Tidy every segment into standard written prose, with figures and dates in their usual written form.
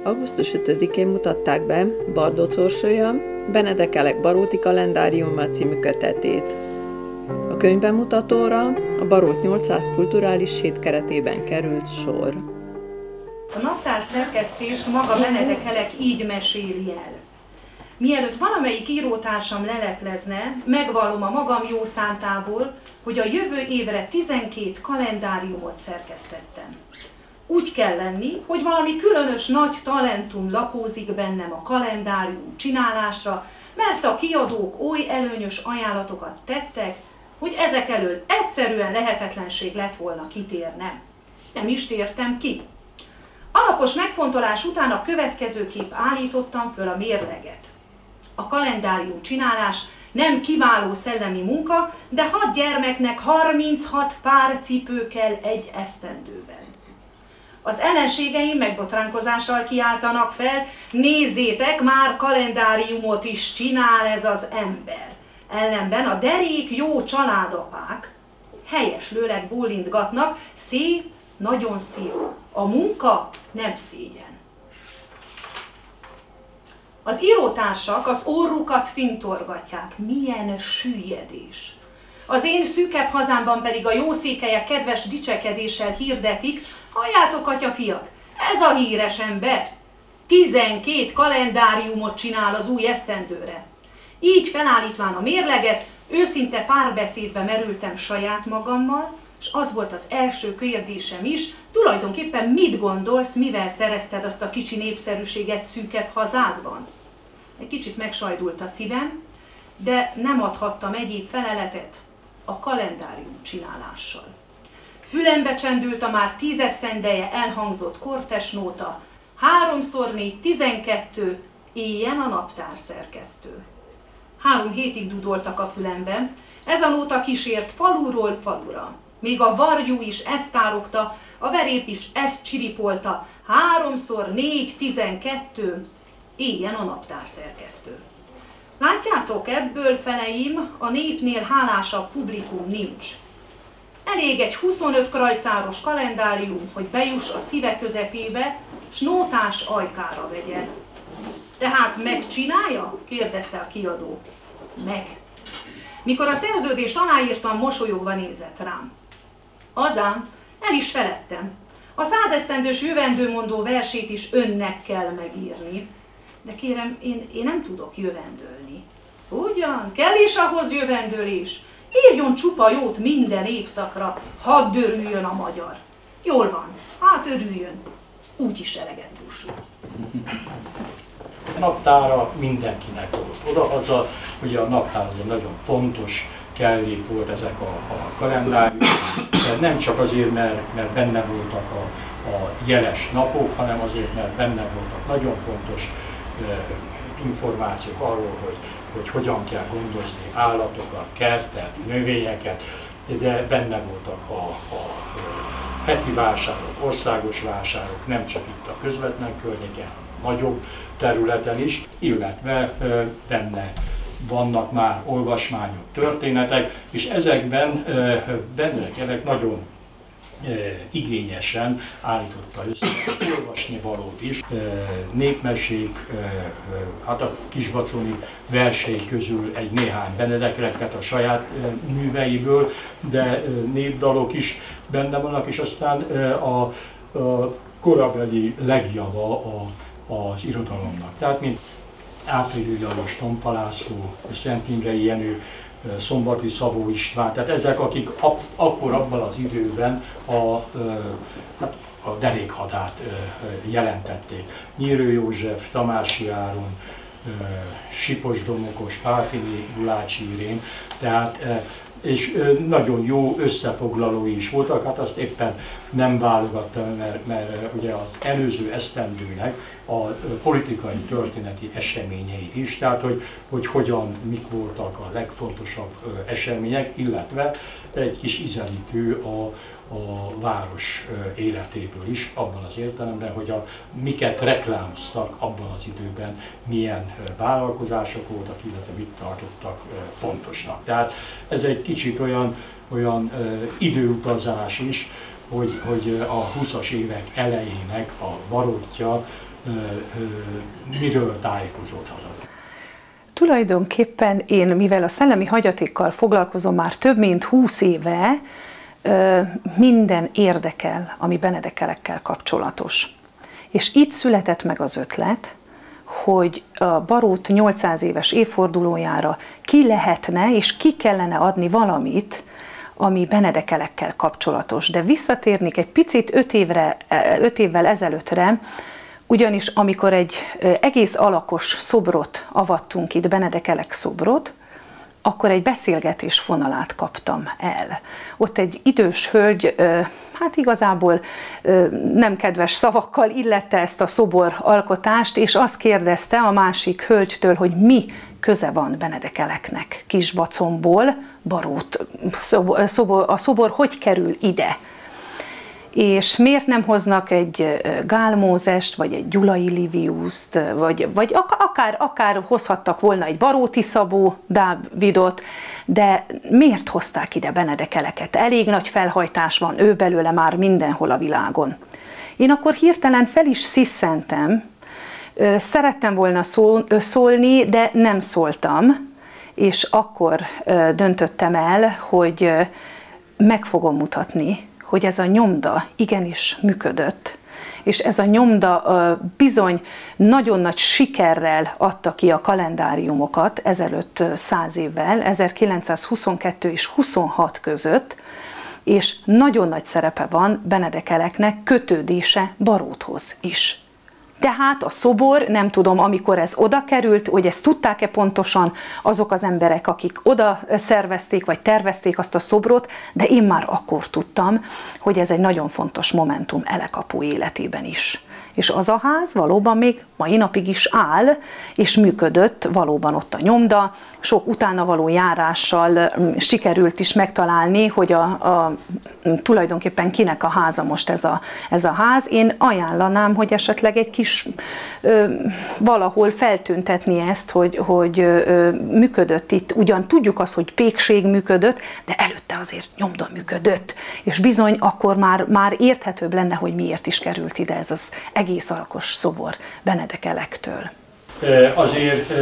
Augusztus 5-én mutatták be Bardóc Orsolya Benedek Elek Baróti Kalendáriuma című kötetét. A könyvbemutatóra a Barót 800 kulturális hét keretében került sor. A naptár szerkesztést maga Benedek Elek így meséli el. Mielőtt valamelyik írótársam leleplezne, megvallom a magam jó szántából, hogy a jövő évre 12 kalendáriumot szerkesztettem. Úgy kell lenni, hogy valami különös nagy talentum lakózik bennem a kalendárium csinálásra, mert a kiadók oly előnyös ajánlatokat tettek, hogy ezek elől egyszerűen lehetetlenség lett volna kitérnem. Nem is tértem ki. Alapos megfontolás után a következőképp állítottam föl a mérleget. A kalendárium csinálás nem kiváló szellemi munka, de 6 gyermeknek 36 pár cipő kell egy esztendőben. Az ellenségeim megbotránkozással kiáltanak fel, nézzétek, már kalendáriumot is csinál ez az ember. Ellenben a derék jó családapák helyeslőleg bólintgatnak, szép, nagyon szép. A munka nem szégyen. Az írótársak az orrukat fintorgatják. Milyen süllyedés! Az én szűkebb hazámban pedig a jószékelyek kedves dicsekedéssel hirdetik, halljátok, atyafiak, ez a híres ember 12 kalendáriumot csinál az új esztendőre. Így felállítván a mérleget, őszinte párbeszédbe merültem saját magammal, és az volt az első kérdésem is, tulajdonképpen mit gondolsz, mivel szerezted azt a kicsi népszerűséget szűkebb hazádban? Egy kicsit megsajdult a szívem, de nem adhattam egyéb feleletet a kalendárium csinálással. Fülembe csendült a már 10 esztendeje elhangzott kortesnóta, 3x4 12, éljen a naptárszerkesztő. 3 hétig dudoltak a fülemben, ez a nóta kísért faluról falura. Még a varjú is ezt tárogta, a verép is ezt csiripolta, 3x4 12, éljen a naptárszerkesztő. Látjátok, ebből feleim a népnél hálásabb publikum nincs. Elég egy 25 krajcáros kalendárium, hogy bejuss a szíve közepébe, s nótás ajkára vegye. Tehát megcsinálja? Kérdezte a kiadó. Meg. Mikor a szerződést aláírtam, mosolyogva nézett rám. Azám, el is feledtem. A 100 esztendős jövendőmondó versét is önnek kell megírni. De kérem, én nem tudok jövendölni. Ugyan, kell is ahhoz jövendőlés. Írjon csupa jót minden évszakra, hadd örüljön a magyar. Jól van, hát örüljön. Úgyis eleget búsul. A naptára mindenkinek volt odahaza, ugye a naptár az egy nagyon fontos kellék volt ezek a kalendáriumok, de nem csak azért, mert benne voltak a jeles napok, hanem azért, mert benne voltak nagyon fontos információk arról, hogy hogyan kell gondozni állatokat, kertet, növényeket, de benne voltak a heti vásárok, országos vásárok, nem csak itt a közvetlen környéken, hanem nagyobb területen is, illetve benne vannak már olvasmányok, történetek, és ezekben Benedek Elek nagyon igényesen állította össze az olvasnivalót is. Népmesék, hát a kisbaconi versei közül egy néhány Benedek Eleket a saját műveiből, de népdalok is benne vannak, és aztán a korabeli legjava az irodalomnak. Tehát mint Április Lajos, Tompa László, Szent Imrei Jenő, Szombati Szabó István, tehát ezek, akik akkor abban az időben a derékhadát jelentették. Nyírő József, Tamási Áron, Sipos Domokos, Pálfini Gulácsi Irén, tehát és nagyon jó összefoglalói is voltak, hát azt éppen nem válogattam, mert ugye az előző esztendőnek a politikai történeti eseményei is, tehát hogy hogyan, mik voltak a legfontosabb események, illetve egy kis ízelítő a város életéből is, abban az értelemben, hogy miket reklámoztak abban az időben, milyen vállalkozások voltak, illetve mit tartottak fontosnak. Tehát ez egy kicsit olyan időutazás is, hogy a 20-as évek elejének a barótja miről tájékozódhatott. Tulajdonképpen én, mivel a szellemi hagyatékkal foglalkozom már több mint 20 éve, minden érdekel, ami benedekelekkel kapcsolatos. És itt született meg az ötlet, hogy a Barót 800 éves évfordulójára ki lehetne és ki kellene adni valamit, ami benedekelekkel kapcsolatos. De visszatérnék egy picit 5 évvel ezelőttre, ugyanis amikor egy egész alakos szobrot avattunk itt, benedekelek szobrot, akkor egy beszélgetés fonalát kaptam el. Ott egy idős hölgy, hát igazából nem kedves szavakkal illette ezt a szobor alkotást, és azt kérdezte a másik hölgytől, hogy mi köze van benedekeleknek Kisbacomból, Barót, a szobor hogy kerül ide. És miért nem hoznak egy Gál Mózest, vagy egy Gyulai Liviuszt, vagy akár hozhattak volna egy Baróti Szabó Dávidot, de miért hozták ide benedekeleket? Elég nagy felhajtás van ő belőle már mindenhol a világon. Én akkor hirtelen fel is sziszentem, szerettem volna szólni, de nem szóltam, és akkor döntöttem el, hogy meg fogom mutatni, hogy ez a nyomda igenis működött, és ez a nyomda bizony nagyon nagy sikerrel adta ki a kalendáriumokat ezelőtt 100 évvel, 1922 és 26 között, és nagyon nagy szerepe van benedekeleknek, kötődése Baróthoz is. Tehát a szobor, nem tudom, amikor ez oda került, hogy ezt tudták-e pontosan azok az emberek, akik oda szervezték, vagy tervezték azt a szobrot, de én már akkor tudtam, hogy ez egy nagyon fontos momentum Elekapu életében is. És az a ház valóban még mai napig is áll, és működött valóban ott a nyomda, sok utána való járással sikerült is megtalálni, hogy tulajdonképpen kinek a háza most ez a ház. Én ajánlanám, hogy esetleg egy kis valahol feltüntetni ezt, hogy működött itt. Ugyan tudjuk azt, hogy pékség működött, de előtte azért nyomda működött. És bizony akkor már érthetőbb lenne, hogy miért is került ide ez az egész alakos szobor benedekelektől. Azért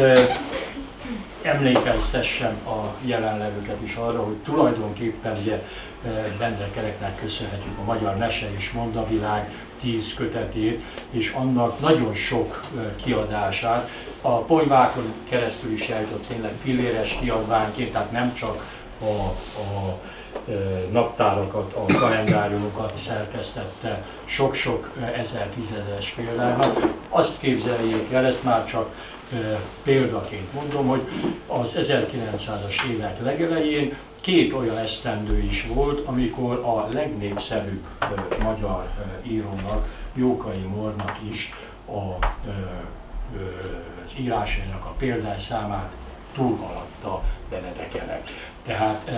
emlékeztessem a jelenlevőket is arra, hogy tulajdonképpen ugye benedekeleknek köszönhetjük a Magyar Mese és Mondavilág 10 kötetét, és annak nagyon sok kiadását. A Ponyvákon keresztül is eljutott tényleg filléres kiadványként, tehát nem csak a naptárakat, a kalendáriumokat szerkesztette sok-sok ezer-tízezeres példányban. Azt képzeljék el, ezt már csak példaként mondom, hogy az 1900-as évek legelején 2 olyan esztendő is volt, amikor a legnépszerűbb magyar írónak, Jókai Mornak is az írásainak a példányszámát túlhaladta benedekelek. Tehát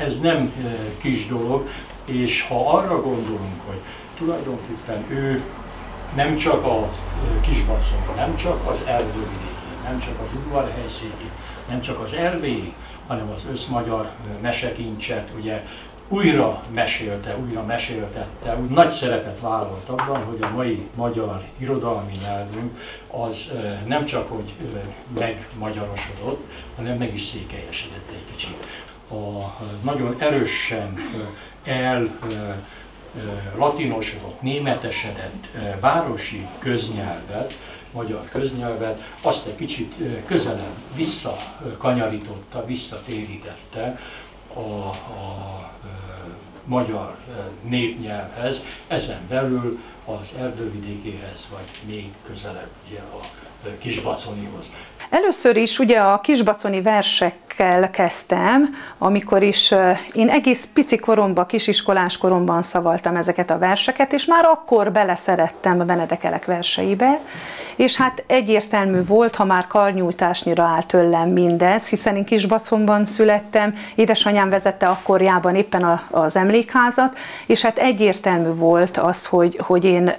ez nem kis dolog, és ha arra gondolunk, hogy tulajdonképpen ő nem csak a Kisbacon, nem csak az erdővidéki, nem csak az udvarhelyszéki, nem csak az erdélyi, hanem az összmagyar mesekincset ugye újra meséltette, úgy nagy szerepet vállalt abban, hogy a mai magyar irodalmi nyelvünk az nem csak hogy megmagyarosodott, hanem meg is székelyesedett egy kicsit. A nagyon erősen latinosodott, németesedett városi köznyelvet, magyar köznyelvet, azt egy kicsit közelebb visszakanyarította, visszatérítette a magyar népnyelvhez, ezen belül az erdővidékéhez, vagy még közelebb ugye a kisbaconihoz. Először is ugye a kisbaconi versekkel kezdtem, amikor is én egész pici koromban, kisiskolás koromban szavaltam ezeket a verseket, és már akkor beleszerettem a benedekelek verseibe, és hát egyértelmű volt, ha már karnyújtásnyira állt tőlem mindez, hiszen én Kisbacomban születtem, édesanyám vezette akkorjában éppen az emlékházat, és hát egyértelmű volt az, hogy én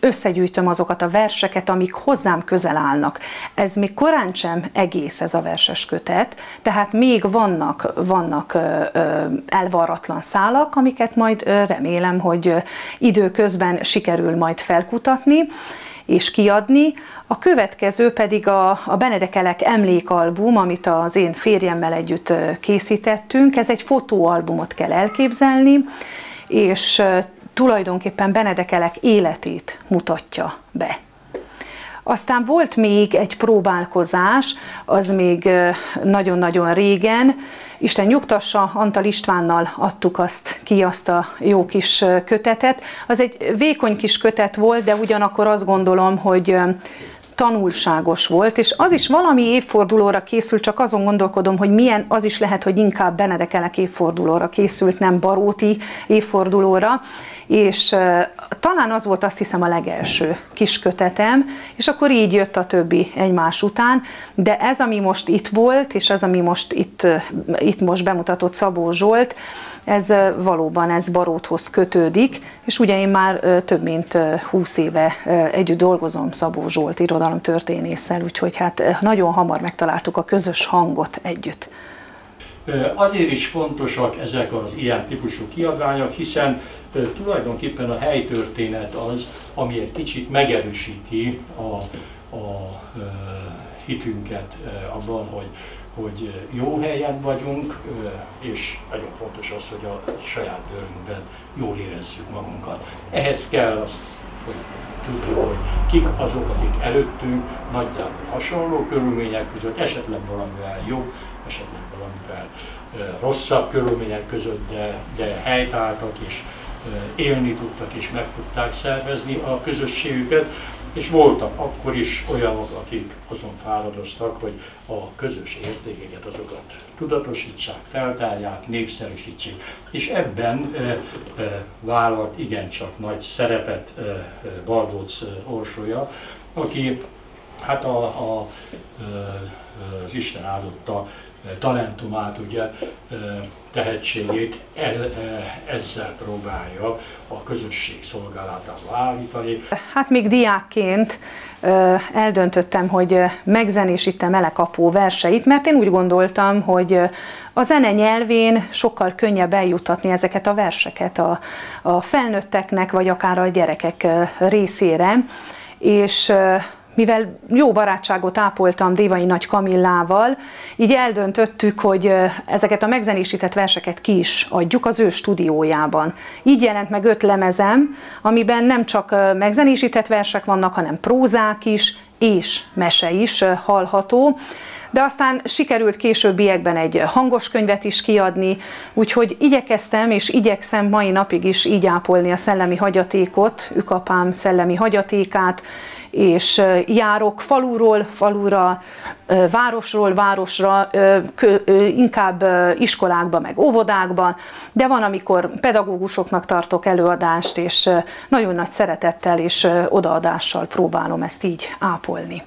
összegyűjtöm azokat a verseket, amik hozzám közel állnak. Ez még korán sem egész ez a verses kötet, tehát még vannak elvarratlan szálak, amiket majd remélem, hogy időközben sikerül majd felkutatni és kiadni. A következő pedig a Benedekelek emlékalbum, amit az én férjemmel együtt készítettünk. Ez egy fotóalbumot kell elképzelni, és tulajdonképpen Benedekelek életét mutatja be. Aztán volt még egy próbálkozás, az még nagyon-nagyon régen, Isten nyugtassa, Antal Istvánnal adtuk azt a jó kis kötetet. Az egy vékony kis kötet volt, de ugyanakkor azt gondolom, hogy tanulságos volt, és az is valami évfordulóra készült, csak azon gondolkodom, hogy milyen, az is lehet, hogy inkább Benedekelek évfordulóra készült, nem Baróti évfordulóra, és talán az volt, azt hiszem, a legelső kis kötetem, és akkor így jött a többi egymás után, de ez, ami most itt volt, és ez, ami most itt most bemutatott Szabó Zsolt, ez valóban ez Baróthoz kötődik, és ugye én már több mint 20 éve együtt dolgozom Szabó Zsolt irodalomtörténésszel, úgyhogy hát nagyon hamar megtaláltuk a közös hangot együtt. Azért is fontosak ezek az ilyen típusú kiadványok, hiszen tulajdonképpen a helytörténet az, ami egy kicsit megerősíti a hitünket abban, hogy jó helyen vagyunk, és nagyon fontos az, hogy a saját bőrünkben jól érezzük magunkat. Ehhez kell azt, hogy tudjuk, hogy kik azok, akik előttünk nagyjából hasonló körülmények között, esetleg valamivel jobb, esetleg valamivel rosszabb körülmények között, de helytáltak és élni tudtak és meg tudták szervezni a közösségüket, és voltak akkor is olyanok, akik azon fáradoztak, hogy a közös értékeket, azokat tudatosítsák, feltárják, népszerűsítsék. És ebben vállalt igencsak nagy szerepet Baldóc Orsolya, aki hát az Isten áldotta talentumát, ugye, tehetségét ezzel próbálja a közösség szolgálatába állítani. Hát még diákként eldöntöttem, hogy megzenésítem Elekapó verseit, mert én úgy gondoltam, hogy a zene nyelvén sokkal könnyebb eljuttatni ezeket a verseket a felnőtteknek, vagy akár a gyerekek részére, és mivel jó barátságot ápoltam Dévai Nagy Kamillával, így eldöntöttük, hogy ezeket a megzenésített verseket ki is adjuk az ő stúdiójában. Így jelent meg 5 lemezem, amiben nem csak megzenésített versek vannak, hanem prózák is, és mese is hallható. De aztán sikerült későbbiekben egy hangos könyvet is kiadni, úgyhogy igyekeztem és igyekszem mai napig is így ápolni a szellemi hagyatékot, ükapám szellemi hagyatékát, és járok faluról falura, városról városra, inkább iskolákba, meg óvodákba, de van, amikor pedagógusoknak tartok előadást, és nagyon nagy szeretettel és odaadással próbálom ezt így ápolni.